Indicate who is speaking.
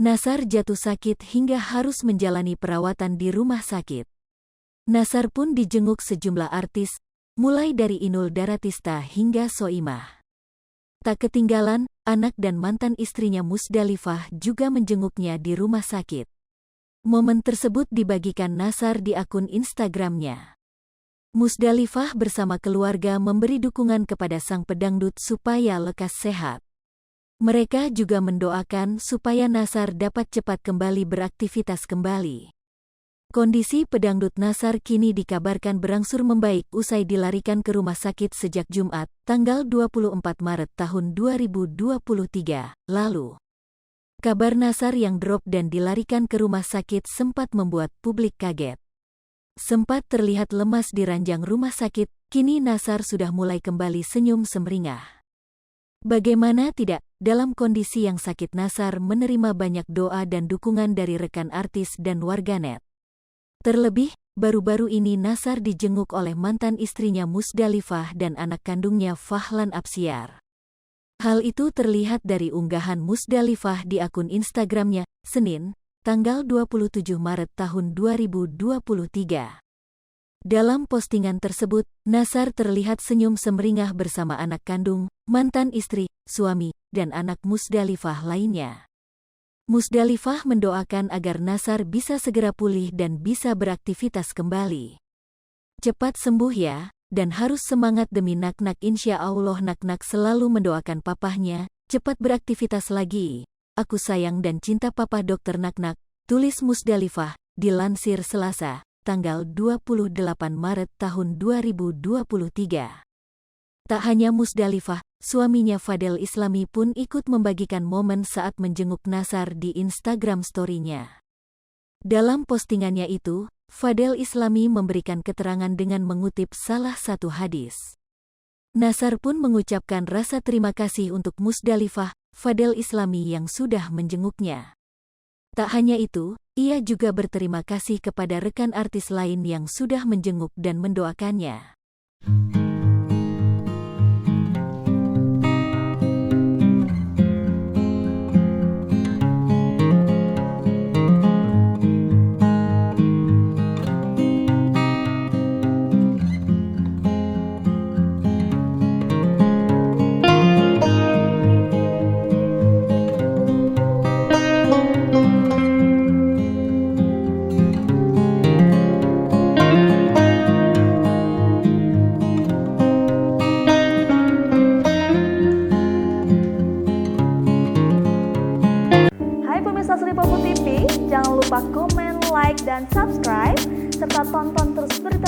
Speaker 1: Nasar jatuh sakit hingga harus menjalani perawatan di rumah sakit. Nasar pun dijenguk sejumlah artis, mulai dari Inul Daratista hingga Soimah. Tak ketinggalan, anak dan mantan istrinya Musdalifah juga menjenguknya di rumah sakit. Momen tersebut dibagikan Nasar di akun Instagramnya. Musdalifah bersama keluarga memberi dukungan kepada sang pedangdut supaya lekas sehat. Mereka juga mendoakan supaya Nasar dapat cepat kembali beraktivitas kembali. Kondisi pedangdut Nasar kini dikabarkan berangsur membaik usai dilarikan ke rumah sakit sejak Jumat, tanggal 24 Maret tahun 2023 lalu. Kabar Nasar yang drop dan dilarikan ke rumah sakit sempat membuat publik kaget. Sempat terlihat lemas di ranjang rumah sakit, kini Nasar sudah mulai kembali senyum semeringah. Bagaimana tidak, dalam kondisi yang sakit Nasar menerima banyak doa dan dukungan dari rekan artis dan warganet. Terlebih, baru-baru ini Nasar dijenguk oleh mantan istrinya Musdalifah dan anak kandungnya Fahlan Absyar. Hal itu terlihat dari unggahan Musdalifah di akun Instagramnya, Senin, tanggal 27 Maret tahun 2023. Dalam postingan tersebut, Nasar terlihat senyum semeringah bersama anak kandung, mantan istri, suami, dan anak Musdalifah lainnya. Musdalifah mendoakan agar Nasar bisa segera pulih dan bisa beraktivitas kembali. Cepat sembuh ya, dan harus semangat demi Nak-Nak, insya Allah. Nak-Nak selalu mendoakan papahnya, cepat beraktivitas lagi. Aku sayang dan cinta papa Dokter Nak-Nak, tulis Musdalifah, dilansir Selasa, tanggal 28 Maret tahun 2023. Tak hanya Musdalifah, suaminya Fadel Islami pun ikut membagikan momen saat menjenguk Nasar di Instagram story-nya. Dalam postingannya itu, Fadel Islami memberikan keterangan dengan mengutip salah satu hadis. Nasar pun mengucapkan rasa terima kasih untuk Musdalifah, Fadel Islami yang sudah menjenguknya. Tak hanya itu, ia juga berterima kasih kepada rekan artis lain yang sudah menjenguk dan mendoakannya.
Speaker 2: Pemirsa Sri Popo TV, jangan lupa komen, like, dan subscribe, serta tonton terus berita